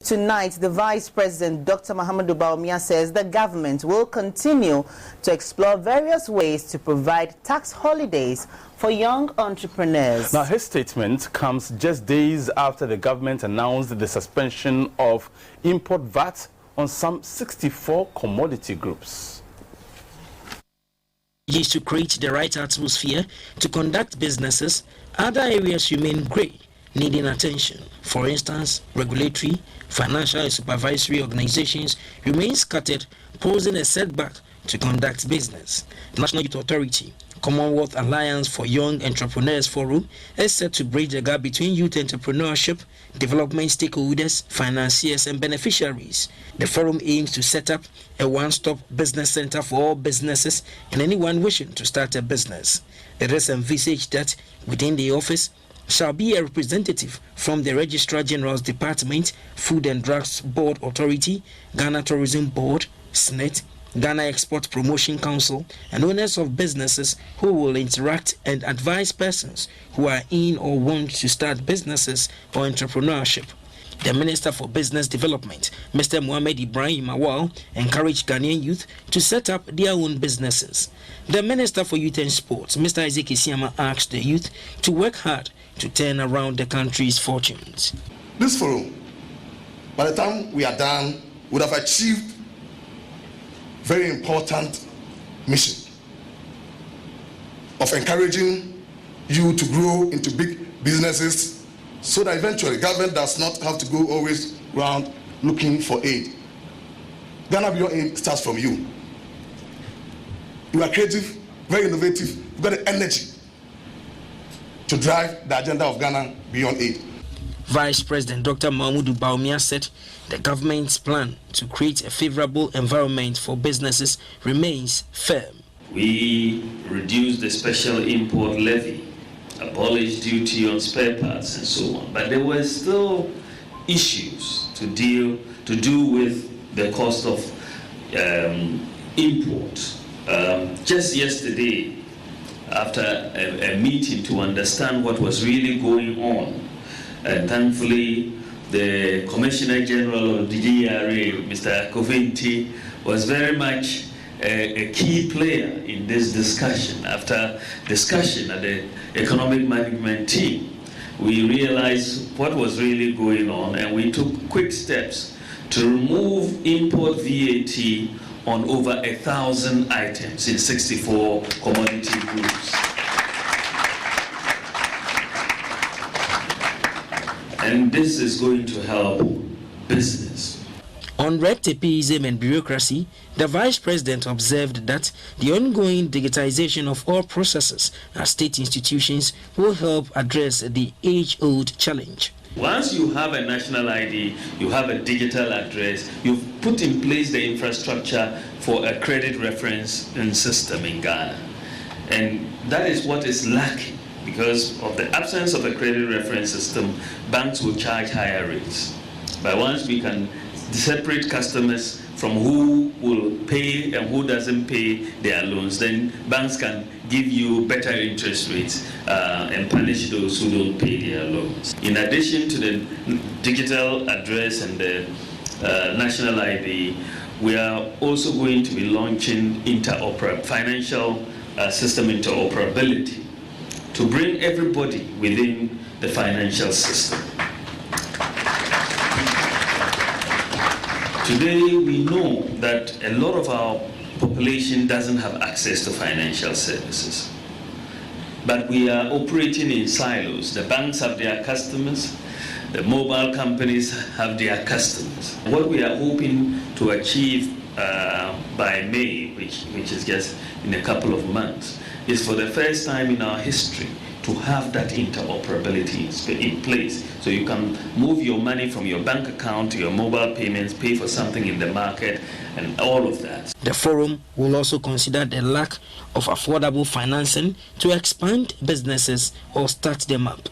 Tonight, the Vice President, Dr. Mahamudu Bawumia, says the government will continue to explore various ways to provide tax holidays for young entrepreneurs. Now, his statement comes just days after the government announced the suspension of import VAT on some 64 commodity groups. Is to create the right atmosphere to conduct businesses, other areas remain grey, needing attention. For instance, regulatory, financial and supervisory organizations remain scattered, posing a setback to conduct business. The National Youth Authority, Commonwealth Alliance for Young Entrepreneurs Forum, is set to bridge the gap between youth entrepreneurship, development stakeholders, financiers and beneficiaries. The forum aims to set up a one-stop business center for all businesses and anyone wishing to start a business. It is envisaged that within the office shall be a representative from the Registrar General's Department, Food and Drugs Board Authority, Ghana Tourism Board, SNET, Ghana Export Promotion Council, and owners of businesses who will interact and advise persons who are in or want to start businesses or entrepreneurship. The Minister for Business Development, Mr. Mohamed Ibrahim Awal, encouraged Ghanaian youth to set up their own businesses. The Minister for Youth and Sports, Mr. Isaac Isiama, asked the youth to work hard to turn around the country's fortunes. This forum, by the time we are done, would have achieved very important mission of encouraging you to grow into big businesses so that eventually government does not have to go always around looking for aid. Ghana Beyond Aid starts from you. You are creative, very innovative, you've got the energy to drive the agenda of Ghana Beyond Aid. Vice President Dr. Mahamudu Bawumia said the government's plan to create a favorable environment for businesses remains firm. We reduced the special import levy, abolished duty on spare parts and so on, but there were still issues to do with the cost of import. Just yesterday, after a meeting to understand what was really going on, and thankfully the Commissioner General of the DRA, Mr. Kovinti, was very much a key player in this discussion. After discussion at the economic management team, we realized what was really going on, and we took quick steps to remove import VAT on over 1,000 items in 64 commodity groups. And this is going to help business. On red tapeism and bureaucracy, the Vice President observed that the ongoing digitization of all processes at state institutions will help address the age-old challenge. Once you have a national ID, you have a digital address, you've put in place the infrastructure for a credit reference system in Ghana. And that is what is lacking. Because of the absence of a credit reference system, banks will charge higher rates. But once we can separate customers from who will pay and who doesn't pay their loans, then banks can give you better interest rates and punish those who don't pay their loans. In addition to the digital address and the national ID, we are also going to be launching financial system interoperability to bring everybody within the financial system. Today, we know that a lot of our population doesn't have access to financial services. But we are operating in silos. The banks have their customers, the mobile companies have their customers. What we are hoping to achieve by May, which is just in a couple of months, is for the first time in our history to have that interoperability in place. So you can move your money from your bank account to your mobile payments, pay for something in the market, and all of that. The forum will also consider the lack of affordable financing to expand businesses or start them up.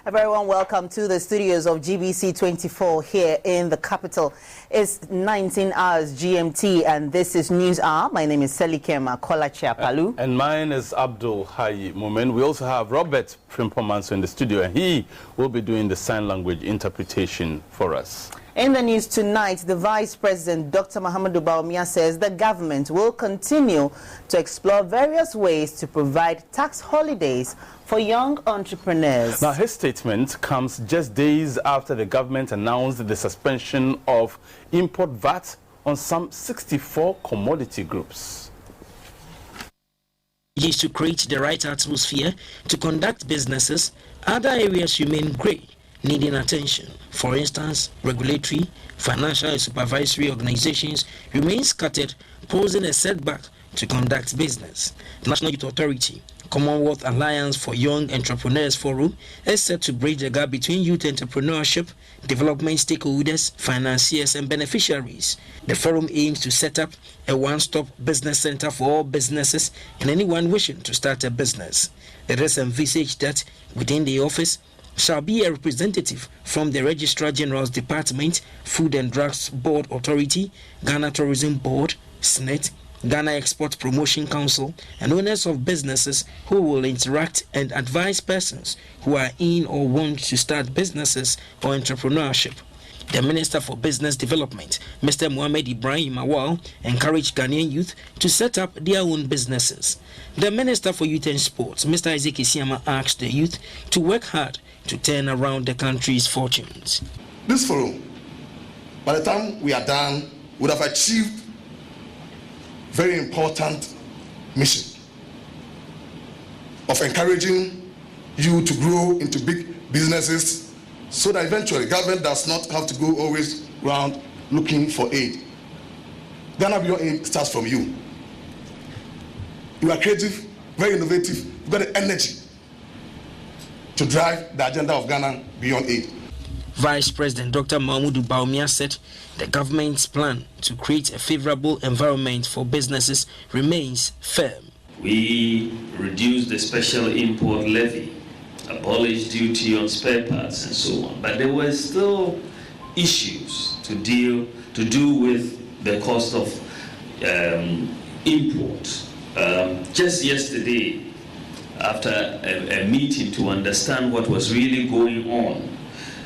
A very warm welcome to the studios of GBC 24 here in the capital. It's 19 hours GMT and this is News Hour. My name is Selikema Kolachiapalu. And mine is Abdul Hayi Mumen. We also have Robert Primpomanso in the studio and he will be doing the sign language interpretation for us. In the news tonight, the Vice President, Dr. Mahamudu Bawumia, says the government will continue to explore various ways to provide tax holidays for young entrepreneurs. Now, his statement comes just days after the government announced the suspension of import VAT on some 64 commodity groups. It is to create the right atmosphere to conduct businesses. Other areas remain grey, needing attention. For instance, regulatory, financial and supervisory organizations remain scattered, posing a setback to conduct business. The National Youth Authority Commonwealth Alliance for Young Entrepreneurs Forum is set to bridge the gap between youth entrepreneurship, development stakeholders, financiers and beneficiaries. The forum aims to set up a one-stop business center for all businesses and anyone wishing to start a business. It is envisaged that within the office shall be a representative from the Registrar General's Department, Food and Drugs Board Authority, Ghana Tourism Board, SNET, Ghana Export Promotion Council, and owners of businesses who will interact and advise persons who are in or want to start businesses or entrepreneurship. The Minister for Business Development, Mr. Mohamed Ibrahim Awal, encouraged Ghanaian youth to set up their own businesses. The Minister for Youth and Sports, Mr. Isaac Isiama, asked the youth to work hard to turn around the country's fortunes. This forum, by the time we are done, would have achieved very important mission of encouraging you to grow into big businesses so that eventually government does not have to go always around looking for aid. Ghana Beyond Aid starts from you. You are creative, very innovative, you've got the energy to drive the agenda of Ghana Beyond Aid. Vice President Dr. Mahamudu Bawumia said the government's plan to create a favorable environment for businesses remains firm. We reduced the special import levy, abolished duty on spare parts and so on, but there were still issues to do with the cost of import. Just yesterday, after a meeting to understand what was really going on,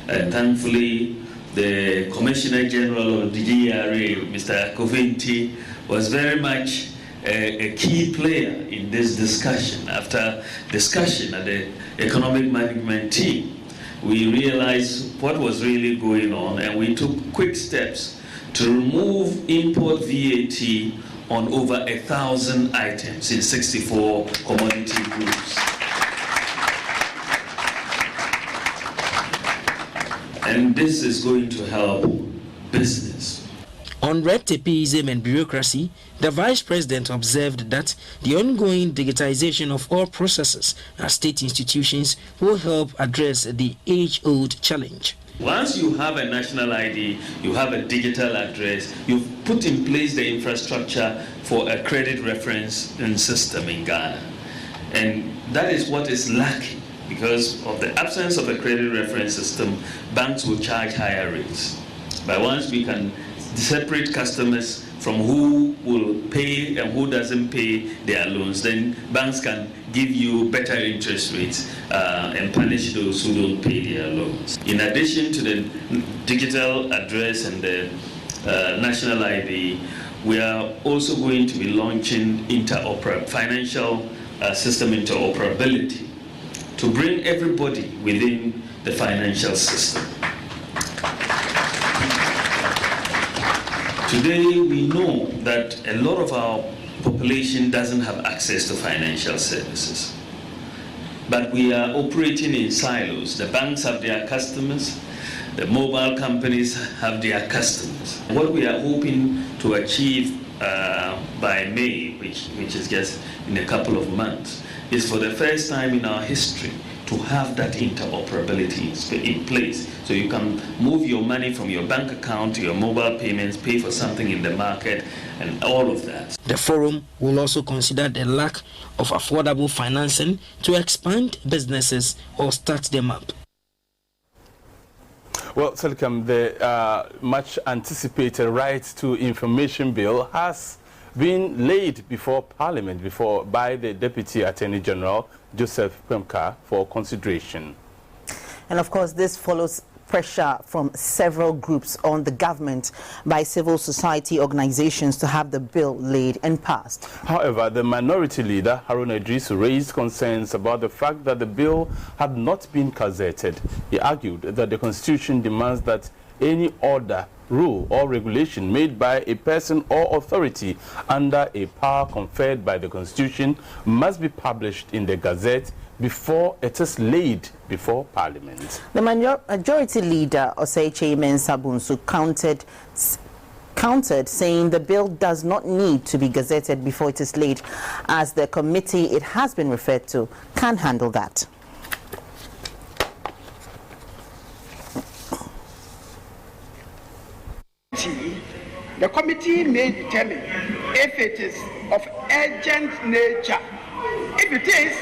and thankfully the Commissioner General of the GRA, Mr. Koventi, was very much a key player in this discussion. After discussion at the economic management team, we realized what was really going on and we took quick steps to remove import VAT on over 1,000 items in 64 commodity groups. And this is going to help business. On red tapeism and bureaucracy, the Vice President observed that the ongoing digitization of all processes at state institutions will help address the age-old challenge. Once you have a national ID, you have a digital address, you've put in place the infrastructure for a credit reference system in Ghana. And that is what is lacking. Because of the absence of a credit reference system, banks will charge higher rates. But once we can separate customers from who will pay and who doesn't pay their loans, then banks can give you better interest rates and punish those who don't pay their loans. In addition to the digital address and the national ID, we are also going to be launching financial system interoperability to bring everybody within the financial system. Today, we know that a lot of our population doesn't have access to financial services. But we are operating in silos. The banks have their customers, the mobile companies have their customers. What we are hoping to achieve by May, which is just in a couple of months, is for the first time in our history to have that interoperability in place. So you can move your money from your bank account to your mobile payments, pay for something in the market, and all of that. The forum will also consider the lack of affordable financing to expand businesses or start them up. Well, Selikam, the much anticipated right to information bill has been laid before Parliament by the Deputy Attorney General, Joseph Kwemka, for consideration. And of course, this follows pressure from several groups on the government by civil society organizations to have the bill laid and passed. However, the minority leader, Haruna Idris, raised concerns about the fact that the bill had not been gazetted. He argued that the Constitution demands that any order, rule or regulation made by a person or authority under a power conferred by the Constitution must be published in the Gazette before it is laid before Parliament. The majority leader, Oseiche Mensah-Bonsu, countered, saying the bill does not need to be gazetted before it is laid, as the committee it has been referred to can handle that. The committee may determine if it is of urgent nature. If it is,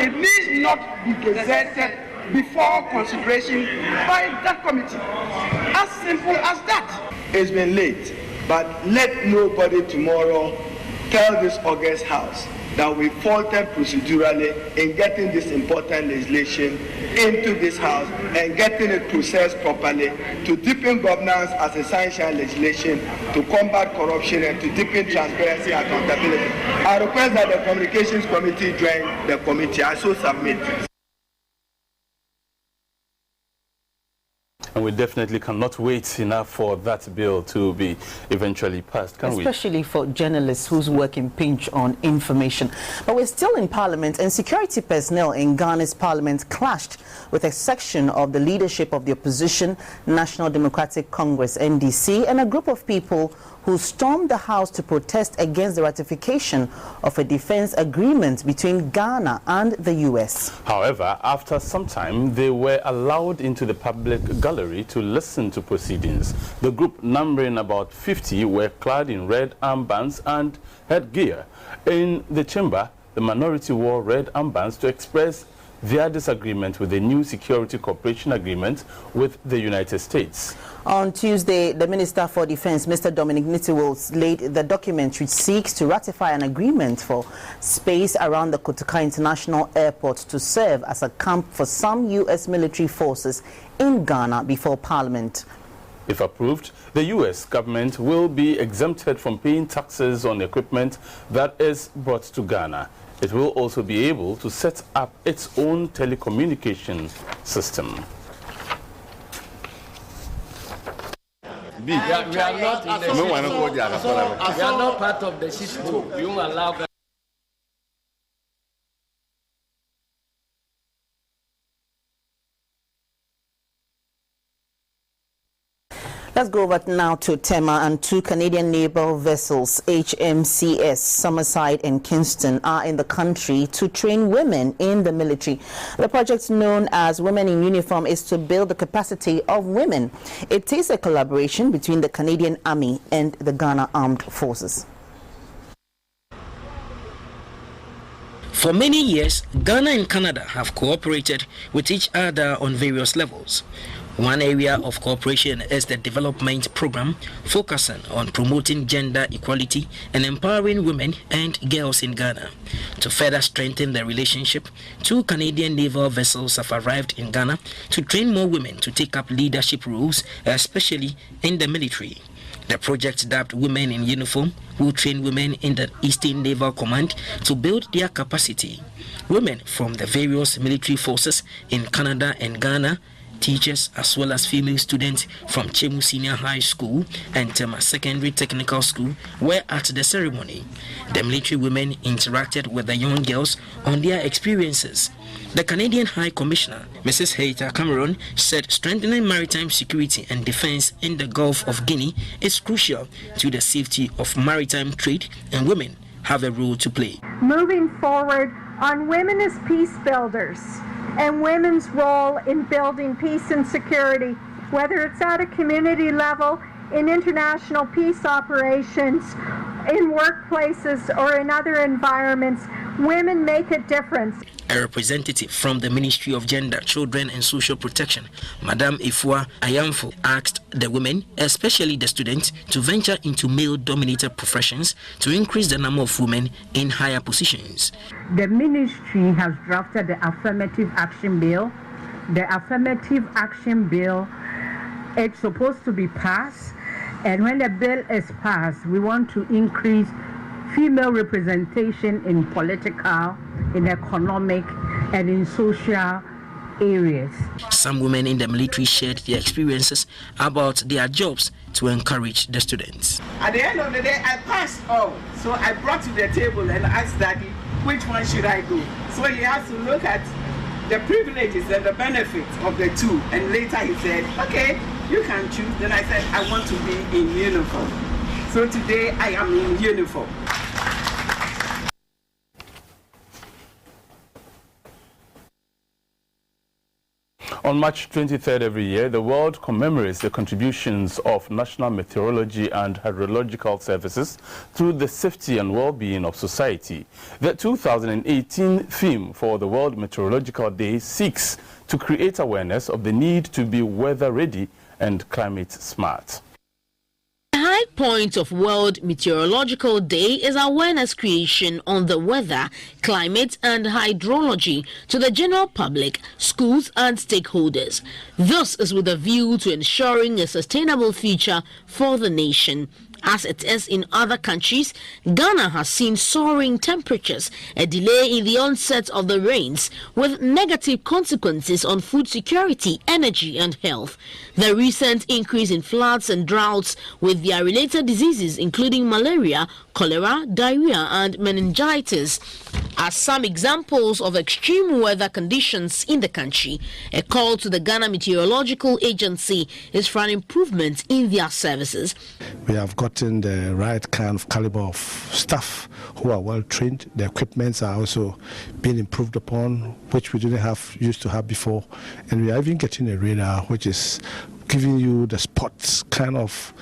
it needs not be gazetted before consideration by that committee. As simple as that. It's been late, but let nobody tomorrow tell this august House that we faltered procedurally in getting this important legislation into this House and getting it processed properly to deepen governance as essential legislation to combat corruption and to deepen transparency and accountability. I request that the Communications Committee join the committee. I so submit. And we definitely cannot wait enough for that bill to be eventually passed, can we? Especially for journalists whose work impinge on information. But we're still in Parliament, and security personnel in Ghana's Parliament clashed with a section of the leadership of the opposition, National Democratic Congress, NDC, and a group of people who stormed the House to protest against the ratification of a defense agreement between Ghana and the U.S. However, after some time, they were allowed into the public gallery to listen to proceedings. The group, numbering about 50, were clad in red armbands and headgear. In the chamber, the minority wore red armbands to express their disagreement with the new security cooperation agreement with the United States. On Tuesday, the Minister for Defense, Mr. Dominic Nitiwils, laid the document which seeks to ratify an agreement for space around the Kotoka International Airport to serve as a camp for some U.S. military forces in Ghana before Parliament. If approved, the U.S. government will be exempted from paying taxes on equipment that is brought to Ghana. It will also be able to set up its own telecommunication system. We are not in the system. We are not part of the system. You allow. Let's go over now to Tema, and two Canadian naval vessels, HMCS Summerside and Kingston, are in the country to train women in the military. The project, known as Women in Uniform, is to build the capacity of women. It is a collaboration between the Canadian Army and the Ghana Armed Forces. For many years, Ghana and Canada have cooperated with each other on various levels. One area of cooperation is the development program, focusing on promoting gender equality and empowering women and girls in Ghana. To further strengthen the relationship, two Canadian naval vessels have arrived in Ghana to train more women to take up leadership roles, especially in the military. The project, dubbed Women in Uniform, will train women in the Eastern Naval Command to build their capacity. Women from the various military forces in Canada and Ghana, teachers as well as female students from Chemu Senior High School and Tema Secondary Technical School were at the ceremony. The military women interacted with the young girls on their experiences. The Canadian High Commissioner, Mrs. Hayter Cameron, said strengthening maritime security and defense in the Gulf of Guinea is crucial to the safety of maritime trade, and women have a role to play. Moving forward on women as peace builders and women's role in building peace and security, whether it's at a community level, in international peace operations, in workplaces, or in other environments, women make a difference. A representative from the Ministry of Gender, Children and Social Protection, Madam Ifua Ayamfo, asked the women, especially the students, to venture into male-dominated professions to increase the number of women in higher positions. The ministry has drafted the Affirmative Action Bill. The Affirmative Action Bill, it's supposed to be passed, and when the bill is passed, we want to increase female representation in political, in economic, and in social areas. Some women in the military shared their experiences about their jobs to encourage the students. At the end of the day, I passed all. So I brought to the table and asked Daddy, which one should I go? So he has to look at the privileges and the benefits of the two. And later he said, okay, you can choose. Then I said, I want to be in uniform. So today I am in uniform. On March 23rd every year, the world commemorates the contributions of national meteorology and hydrological services to the safety and well-being of society. The 2018 theme for the World Meteorological Day seeks to create awareness of the need to be weather ready and climate smart. The high point of World Meteorological Day is awareness creation on the weather, climate and hydrology to the general public, schools and stakeholders. This is with a view to ensuring a sustainable future for the nation. As it is in other countries, Ghana has seen soaring temperatures, a delay in the onset of the rains, with negative consequences on food security, energy and health. The recent increase in floods and droughts with their related diseases including malaria, cholera, diarrhea and meningitis are some examples of extreme weather conditions in the country. A call to the Ghana Meteorological Agency is for an improvement in their services. We have gotten the right kind of caliber of staff who are well trained. The equipments are also being improved upon, which we didn't used to have before. And we are even getting a radar which is giving you the spots kind of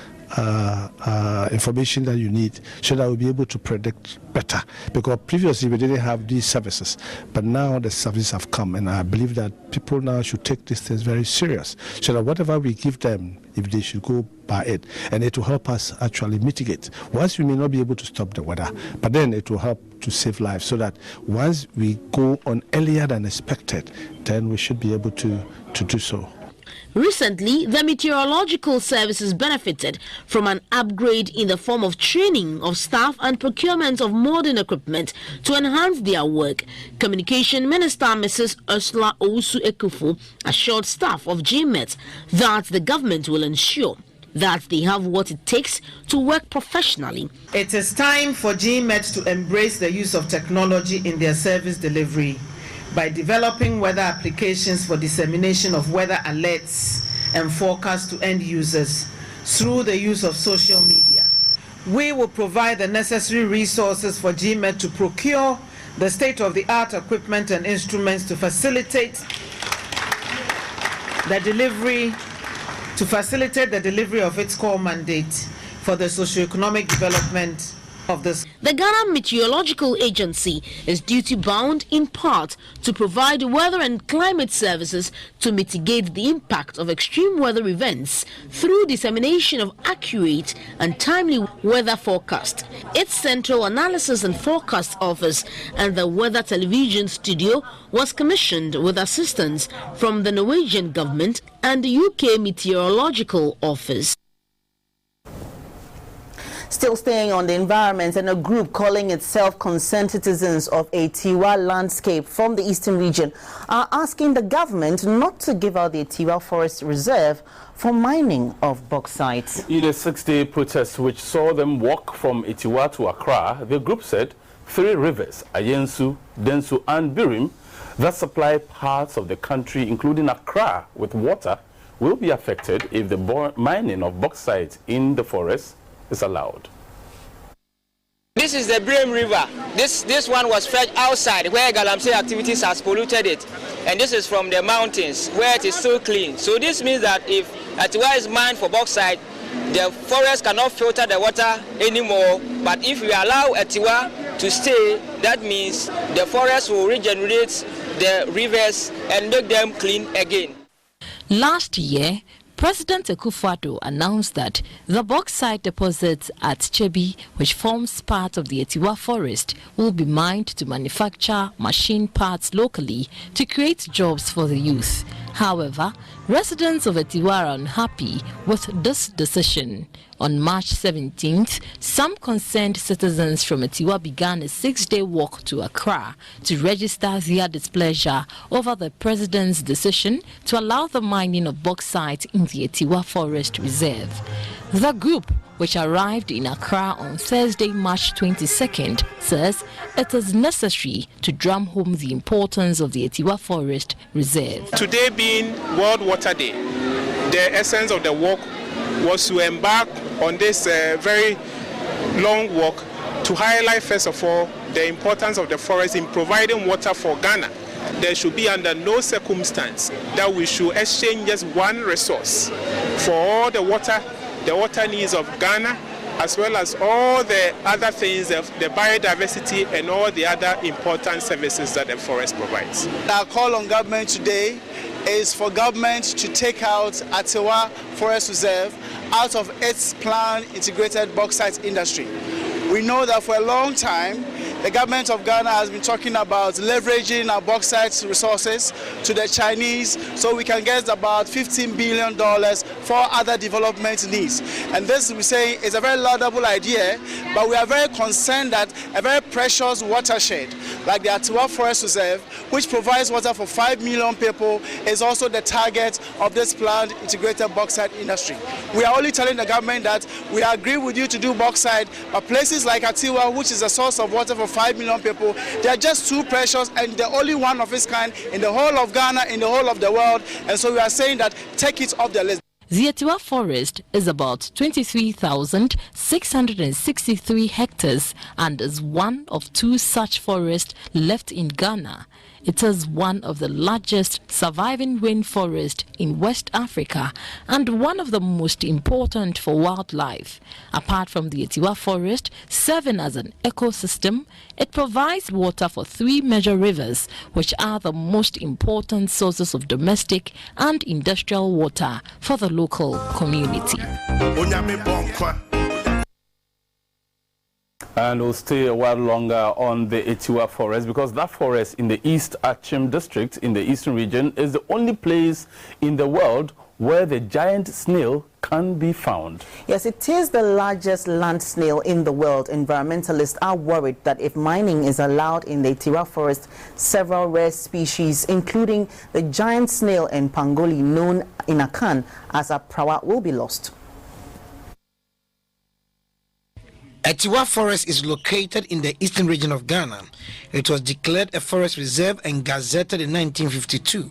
information that you need so that we'll be able to predict better, because previously we didn't have these services, but now the services have come, and I believe that people now should take these things very serious so that whatever we give them, if they should go by it, and it will help us actually mitigate. Once we may not be able to stop the weather, but then it will help to save lives, so that once we go on earlier than expected, then we should be able to do so. Recently, the meteorological services benefited from an upgrade in the form of training of staff and procurement of modern equipment to enhance their work. Communication Minister Mrs. Ursula Owusu-Ekufo assured staff of GMET that the government will ensure that they have what it takes to work professionally. It is time for GMET to embrace the use of technology in their service delivery by developing weather applications for dissemination of weather alerts and forecasts to end users through the use of social media. We will provide the necessary resources for GMET to procure the state-of-the-art equipment and instruments to facilitate the delivery of its core mandate for the socio-economic development of this. The Ghana Meteorological Agency is duty-bound in part to provide weather and climate services to mitigate the impact of extreme weather events through dissemination of accurate and timely weather forecast. Its Central Analysis and Forecast Office and the Weather Television Studio was commissioned with assistance from the Norwegian government and the UK Meteorological Office. Still staying on the environment, and a group calling itself Concerned Citizens of a Tiwa Landscape from the eastern region are asking the government not to give out the Tiwa Forest Reserve for mining of bauxite. In a 6-day protest which saw them walk from Itiwa to Accra, the group said 3 rivers, Ayensu, Densu and Birim, that supply parts of the country including Accra with water, will be affected if the mining of bauxite in the forest is allowed. This is the Birim River. This one was fetched outside where Galamsey activities has polluted it, and this is from the mountains where it is still clean. So this means that if Atiwa is mined for bauxite, the forest cannot filter the water anymore. But if we allow Atiwa to stay, that means the forest will regenerate the rivers and make them clean again. Last year, President Akufo-Addo announced that the bauxite deposits at Chebi, which forms part of the Etiwa forest, will be mined to manufacture machine parts locally to create jobs for the youth. However, residents of Etiwa are unhappy with this decision. On March 17th, some concerned citizens from Etiwa began a 6-day walk to Accra to register their displeasure over the president's decision to allow the mining of bauxite in the Etiwa Forest Reserve. The group, which arrived in Accra on Thursday, March 22nd, says it is necessary to drum home the importance of the Etiwa Forest Reserve. Today being World Water Day, the essence of the walk was to embark on this very long walk to highlight, first of all, the importance of the forest in providing water for Ghana. There should be under no circumstance that we should exchange just one resource for all the water needs of Ghana, as well as all the other things, the biodiversity and all the other important services that the forest provides. Our call on government today is for government to take out Etiwa Forest Reserve out of its planned integrated bauxite industry. We know that for a long time, the government of Ghana has been talking about leveraging our bauxite resources to the Chinese so we can get about $15 billion for other development needs. And this, we say, is a very laudable idea, but we are very concerned that a very precious watershed like the Etiwa Forest Reserve, which provides water for 5 million people, is also the target of this planned integrated bauxite industry. We are only telling the government that we agree with you to do bauxite, but places like Etiwa, which is a source of water for 5 million people, they are just too precious and the only one of its kind in the whole of Ghana, in the whole of the world. And so we are saying that take it off the list. The Etiwa forest is about 23,663 hectares and is one of 2 such forests left in Ghana. It is one of the largest surviving rainforests in West Africa and one of the most important for wildlife. Apart from the Etiwa forest serving as an ecosystem, it provides water for 3 major rivers, which are the most important sources of domestic and industrial water for the local community. And we'll stay a while longer on the Etiwa forest, because that forest in the East Achim district in the eastern region is the only place in the world where the giant snail can be found. Yes, it is the largest land snail in the world. Environmentalists are worried that if mining is allowed in the Etiwa forest, several rare species, including the giant snail and pangoli known in Akan as a prawa, will be lost. Etiwa Forest is located in the eastern region of Ghana. It was declared a forest reserve and gazetted in 1952.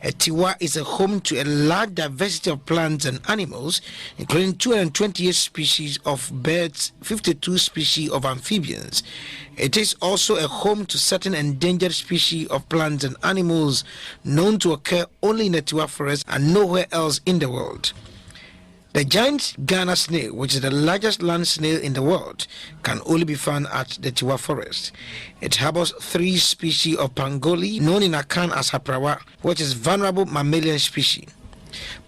Etiwa is a home to a large diversity of plants and animals, including 228 species of birds, 52 species of amphibians. It is also a home to certain endangered species of plants and animals known to occur only in Etiwa Forest and nowhere else in the world. The giant Ghana snail, which is the largest land snail in the world, can only be found at the Etiwa forest. It harbors 3 species of pangoli, known in Akan as haprawa, which is vulnerable mammalian species.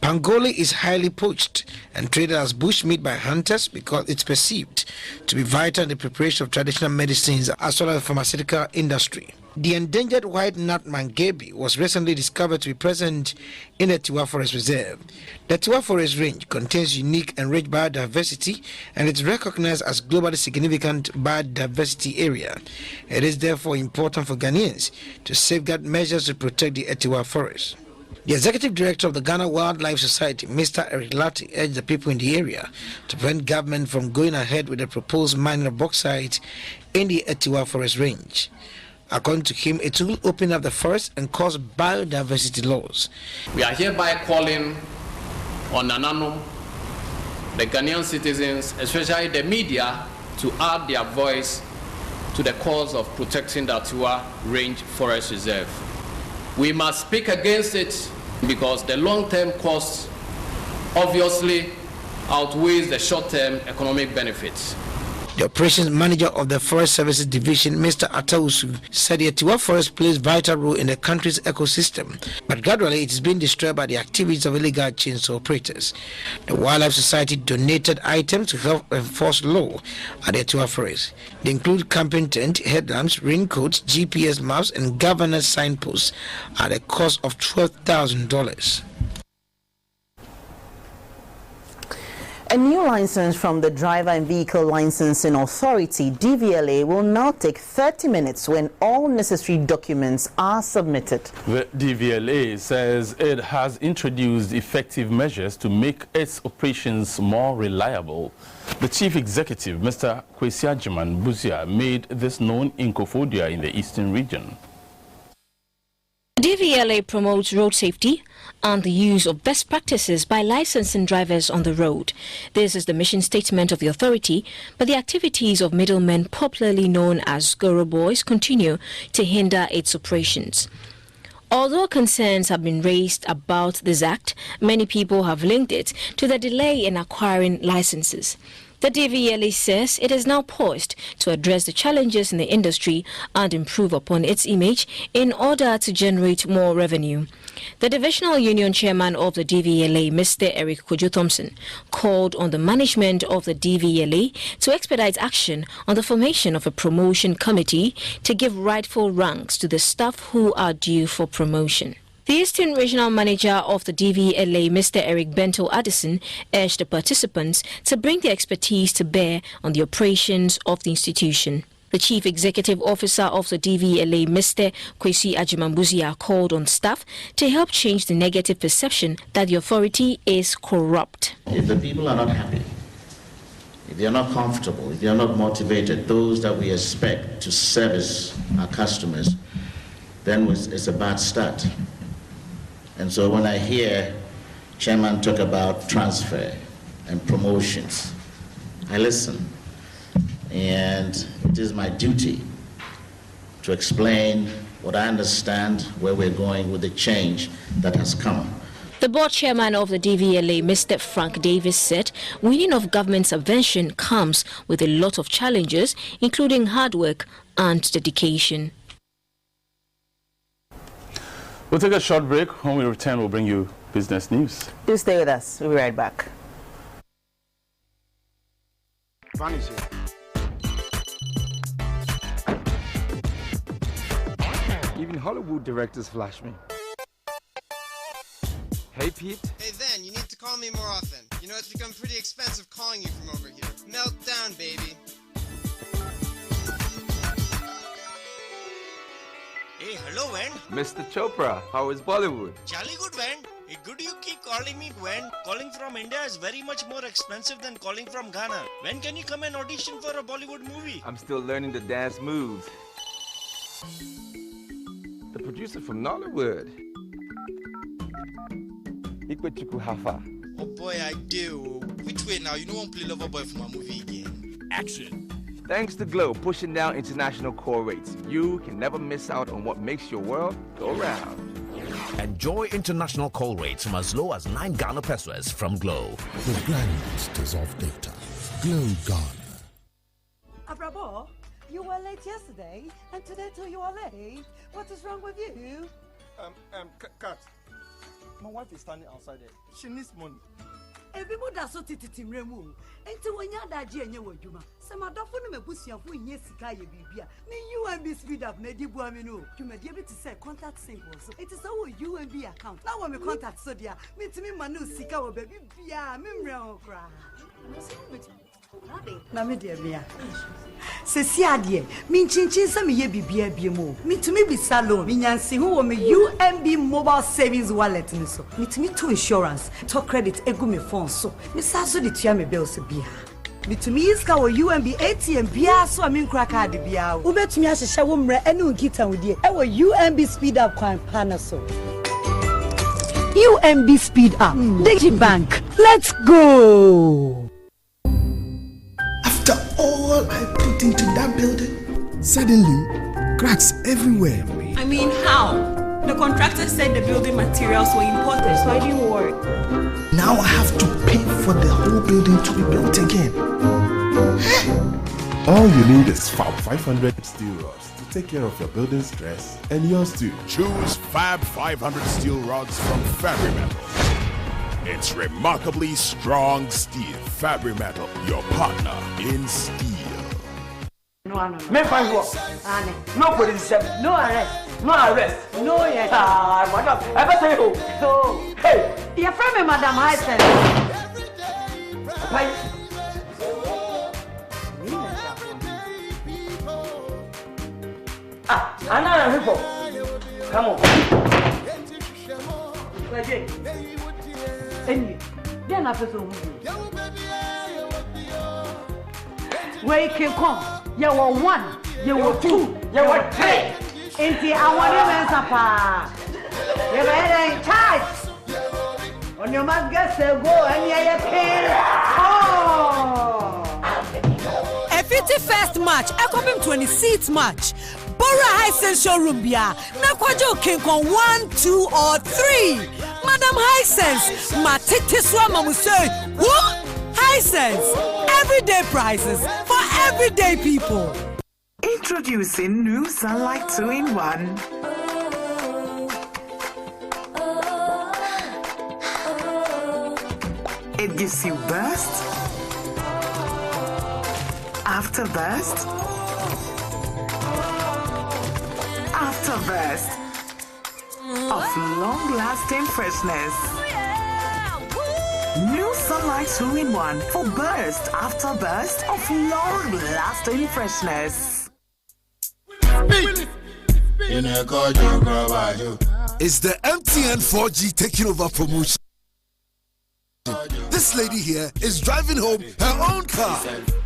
Pangoli is highly poached and traded as bushmeat by hunters because it's perceived to be vital in the preparation of traditional medicines as well as the pharmaceutical industry. The endangered white nut mangebi was recently discovered to be present in the Etiwa Forest Reserve. The Etiwa Forest Range contains unique and rich biodiversity and is recognized as globally significant biodiversity area. It is therefore important for Ghanaians to safeguard measures to protect the Etiwa Forest. The Executive Director of the Ghana Wildlife Society, Mr. Eric Latti, urged the people in the area to prevent government from going ahead with the proposed mining of bauxite in the Etiwa Forest Range. According to him, it will open up the forest and cause biodiversity loss. We are hereby calling on Nananum, the Ghanaian citizens, especially the media, to add their voice to the cause of protecting the Etiwa Range Forest Reserve. We must speak against it because the long-term cost obviously outweighs the short-term economic benefits. The operations manager of the Forest Services Division, Mr. Atausu, said the Etiwa Forest plays a vital role in the country's ecosystem, but gradually it is being destroyed by the activities of illegal chainsaw operators. The Wildlife Society donated items to help enforce law at the Etiwa Forest. They include camping tent, headlamps, raincoats, GPS maps, and governance signposts at a cost of $12,000. A new license from the Driver and Vehicle Licensing Authority, DVLA, will now take 30 minutes when all necessary documents are submitted. The DVLA says it has introduced effective measures to make its operations more reliable. The Chief Executive, Mr. Kwesi Ajiman Buzia, made this known in Kofodia in the Eastern Region. DVLA promotes road safety and the use of best practices by licensing drivers on the road. This is the mission statement of the authority, but the activities of middlemen, popularly known as Goro Boys, continue to hinder its operations. Although concerns have been raised about this act, many people have linked it to the delay in acquiring licenses. The DVLA says it is now poised to address the challenges in the industry and improve upon its image in order to generate more revenue. The Divisional Union Chairman of the DVLA, Mr. Eric Kojo Thompson, called on the management of the DVLA to expedite action on the formation of a promotion committee to give rightful ranks to the staff who are due for promotion. The Eastern Regional Manager of the DVLA, Mr. Eric Bento Addison, urged the participants to bring their expertise to bear on the operations of the institution. The Chief Executive Officer of the DVLA, Mr. Kwesi Ajiman Buzia, called on staff to help change the negative perception that the authority is corrupt. If the people are not happy, if they are not comfortable, if they are not motivated, those that we expect to service our customers, then it's a bad start. And so when I hear Chairman talk about transfer and promotions, I listen. And it is my duty to explain what I understand, where we're going with the change that has come. The board chairman of the DVLA, Mr. Frank Davis, said winning of government subvention comes with a lot of challenges, including hard work and dedication. We'll take a short break. When we return, we'll bring you business news. Do stay with us. We'll be right back. Even Hollywood directors flash me. Hey, Pete. Hey, Van, you need to call me more often. You know, it's become pretty expensive calling you from over here. Melt down, baby. Hey, hello, Gwen. Mr. Chopra, how is Bollywood? Jolly good, Gwen. Hey, good you keep calling me Gwen. Calling from India is very much more expensive than calling from Ghana. When can you come and audition for a Bollywood movie? I'm still learning the dance moves. The producer from Nollywood. Hafa. Oh boy, I do. Which way now? You don't want to play Loverboy for my movie again. Action. Thanks to Glow pushing down international call rates, you can never miss out on what makes your world go round. Enjoy international call rates from as low as 9 Ghana pesos from Glow. The grandmasters of data. Glow Ghana. Abrabo, you were late yesterday, and today too you are late. What is wrong with you? Kat. My wife is standing outside there. She needs money. Everybody does so titimremu. Until when you're that Jane, you were Juma. Some of the phone busia for yes, Sika Bibia. Then UMB speed up, Nedi Buamino. You may be able to say contact symbols. It is our UMB account. Now when we contact Sodia, meet me Manu Sika or baby Bia, Mimra cry. Na me dear Mia. Sesia min chinchin some ye bibia biemo. Me to me be salon. Me nyansi who me UMB mobile savings wallet ni so. Me to me to insurance. To credit egu me phone so. Me sa so de tua me bills bia. Me to me iska wo UMB ATM bia so me nkra card bia. Wo betumi ahyehyɛ wo mra ene nkita wo die. E wo UMB speed up kwan pana so. UMB speed up. Digi Bank. Let's go. After all I put into that building, suddenly, cracks everywhere. I mean, how? The contractor said the building materials were imported, so it didn't work. Now I have to pay for the whole building to be built again. All you need is Fab 500 steel rods to take care of your building stress and yours too. Choose Fab 500 steel rods from Fabri-Metal. It's remarkably strong steel. Fabri-Metal, your partner in steel. No. No police, no arrest, no arrest. No, yes. Madam, ever say who? So, hey, your friend, Madam Hyson. Another people. Come on. Then I feel where you can come. You were 1, you were 2, you were 3. Into our women's apart. You were in charge. On your must get go and you pay. A 51st match, I come him 26th match. Bora Hisense showroom bia. Na kwajo King Kong 1, 2 or 3. Madam Hisense, matete swama musay. What? Hisense, everyday prices for everyday people. Introducing new Sunlight 2-in-1. It gives you burst, after burst, after burst of long-lasting freshness. New Sunlight 2-in-1 for burst after burst of long-lasting freshness. It's the MTN 4G taking over promotion. This lady here is driving home her own car.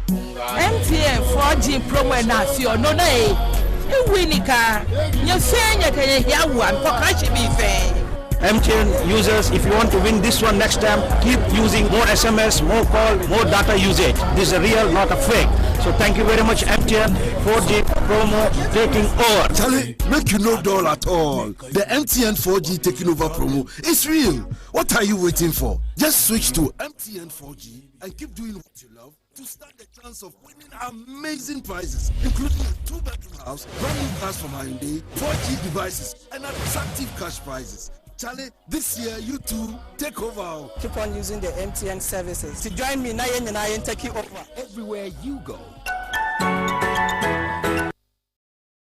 MTN 4G promo na sio no na e. Winika. You say you can hear one for cash be fair. MTN users, if you want to win this one next time, keep using more SMS, more call, more data usage. This is a real, not a fake. So thank you very much, MTN 4G promo taking over. Charlie, make you no dull at all. The MTN 4G taking over promo is real. What are you waiting for? Just switch to MTN 4G and keep doing what you love to stand the chance of winning amazing prizes, including a 2-bedroom house, brand new cars from Hyundai, 4G devices, and attractive cash prizes. Charlie, this year you too take over. Keep on using the MTN services. To join me, Nayen and I take you over. Everywhere you go.